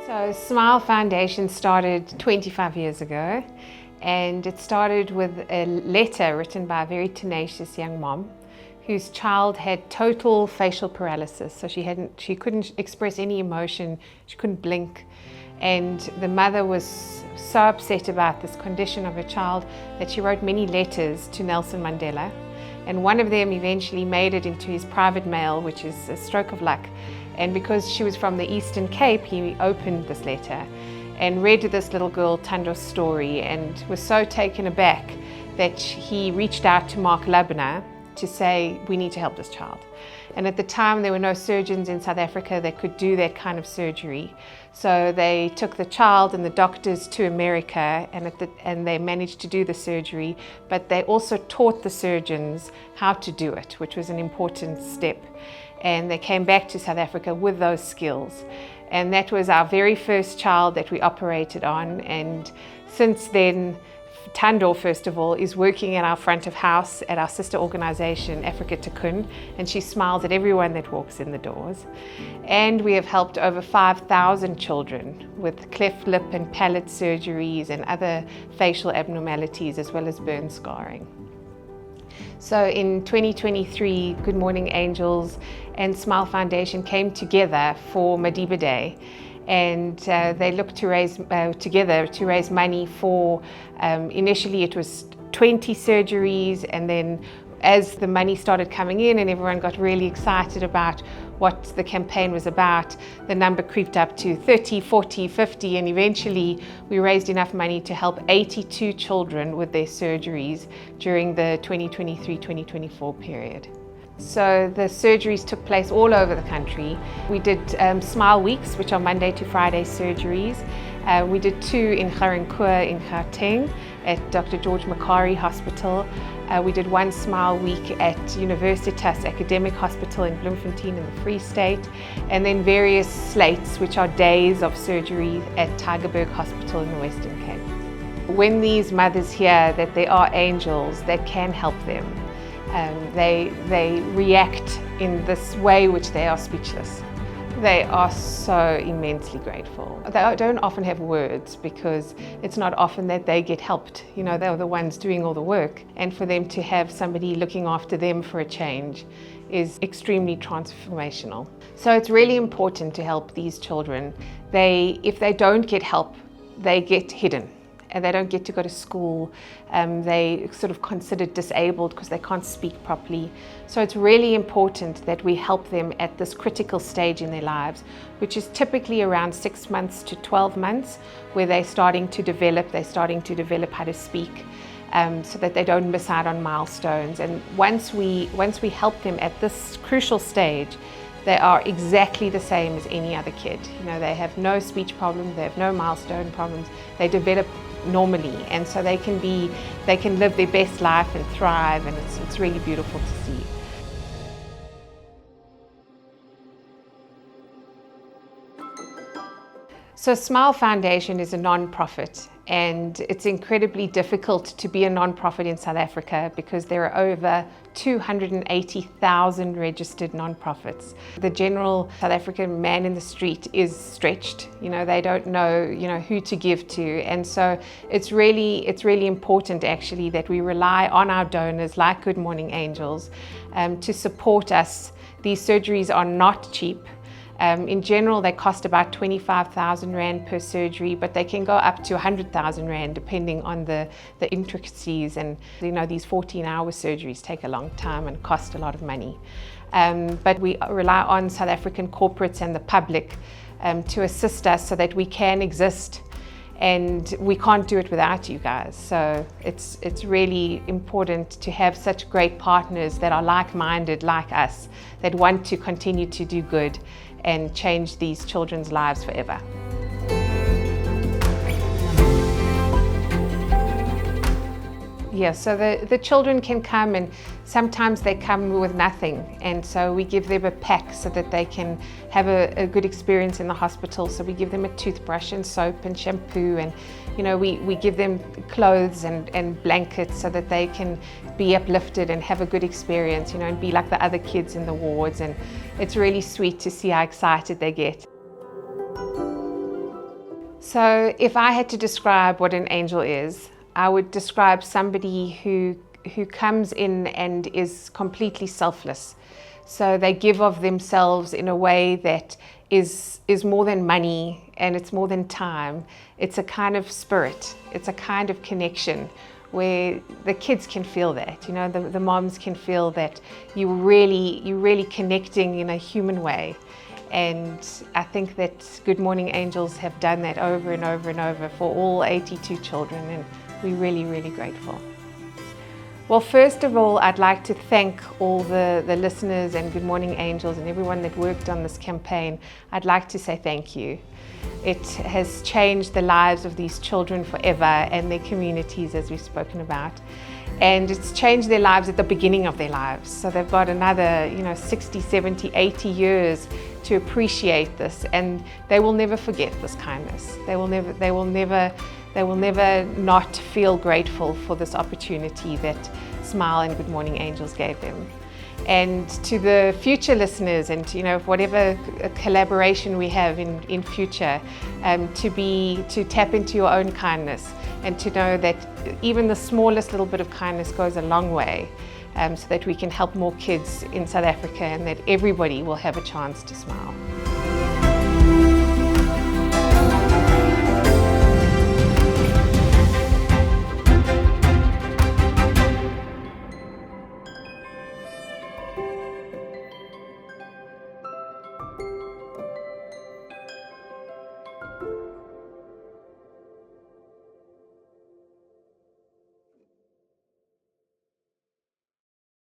So Smile Foundation started 25 years ago, and it started with a letter written by a very tenacious young mom whose child had total facial paralysis. So she couldn't express any emotion, she couldn't blink. And the mother was so upset about this condition of her child that she wrote many letters to Nelson Mandela. And one of them eventually made it into his private mail, which is a stroke of luck. And because she was from the Eastern Cape, he opened this letter and read this little girl Tando's story and was so taken aback that he reached out to Mark Labner to say, we need to help this child. And at the time there were no surgeons in South Africa that could do that kind of surgery. So they took the child and the doctors to America, and they managed to do the surgery, but they also taught the surgeons how to do it, which was an important step. And they came back to South Africa with those skills. And that was our very first child that we operated on. And since then, Tando, first of all, is working at our front of house at our sister organization, Africa Tikkun, and she smiles at everyone that walks in the doors. And we have helped over 5,000 children with cleft lip and palate surgeries and other facial abnormalities, as well as burn scarring. So in 2023, Good Morning Angels and Smile Foundation came together for Madiba Day, and they looked to raise together to raise money for, initially it was 20 surgeries, and then as the money started coming in and everyone got really excited about what the campaign was about, the number creeped up to 30, 40, 50, and eventually we raised enough money to help 82 children with their surgeries during the 2023-2024 period. So the surgeries took place all over the country. We did Smile Weeks, which are Monday to Friday surgeries. We did 2 in Ga-Rankuwa in Gauteng at Dr. George Macquarie Hospital. We did 1 Smile Week at Universitas Academic Hospital in Bloemfontein in the Free State, and then various slates, which are days of surgery at Tygerberg Hospital in the Western Cape. When these mothers hear that there are angels that can help them, they react in this way which they are speechless. They are so immensely grateful. They don't often have words because it's not often that they get helped. You know, they're the ones doing all the work, and for them to have somebody looking after them for a change is extremely transformational. So it's really important to help these children. If they don't get help, they get hidden. And they don't get to go to school. They sort of considered disabled because they can't speak properly. So it's really important that we help them at this critical stage in their lives, which is typically around 6 months to 12 months, where they're starting to develop how to speak, so that they don't miss out on milestones. And once we help them at this crucial stage, they are exactly the same as any other kid. You know, they have no speech problems, they have no milestone problems, they develop normally, and so they can live their best life and thrive, and it's really beautiful to see. So Smile Foundation is a non-profit, and it's incredibly difficult to be a non-profit in South Africa because there are over 280,000 registered non-profits. The general South African man in the street is stretched. You know, they don't know, who to give to, and so it's really important actually that we rely on our donors like Good Morning Angels to support us. These surgeries are not cheap. In general, they cost about 25,000 Rand per surgery, but they can go up to 100,000 Rand depending on the intricacies. And these 14-hour surgeries take a long time and cost a lot of money. But we rely on South African corporates and the public to assist us so that we can exist. And we can't do it without you guys. So it's really important to have such great partners that are like-minded like us, that want to continue to do good and change these children's lives forever. Yeah, so the children can come, and sometimes they come with nothing, and so we give them a pack so that they can have a good experience in the hospital. So we give them a toothbrush and soap and shampoo, and we give them clothes and blankets so that they can be uplifted and have a good experience, and be like the other kids in the wards. And it's really sweet to see how excited they get. So if I had to describe what an angel is, I would describe somebody who comes in and is completely selfless. So they give of themselves in a way that is more than money, and it's more than time. It's a kind of spirit. It's a kind of connection where the kids can feel that, you know, the moms can feel that you're really connecting in a human way. And I think that Good Morning Angels have done that over and over and over for all 82 children, and we're really, really grateful. Well, first of all, I'd like to thank all the listeners and Good Morning Angels and everyone that worked on this campaign. I'd like to say thank you. It has changed the lives of these children forever and their communities, as we've spoken about. And it's changed their lives at the beginning of their lives. So they've got another, 60, 70, 80 years to appreciate this, and they will never forget this kindness. They will never not feel grateful for this opportunity that Smile and Good Morning Angels gave them. And to the future listeners, and whatever collaboration we have in future, to tap into your own kindness and to know that even the smallest little bit of kindness goes a long way, so that we can help more kids in South Africa and that everybody will have a chance to smile.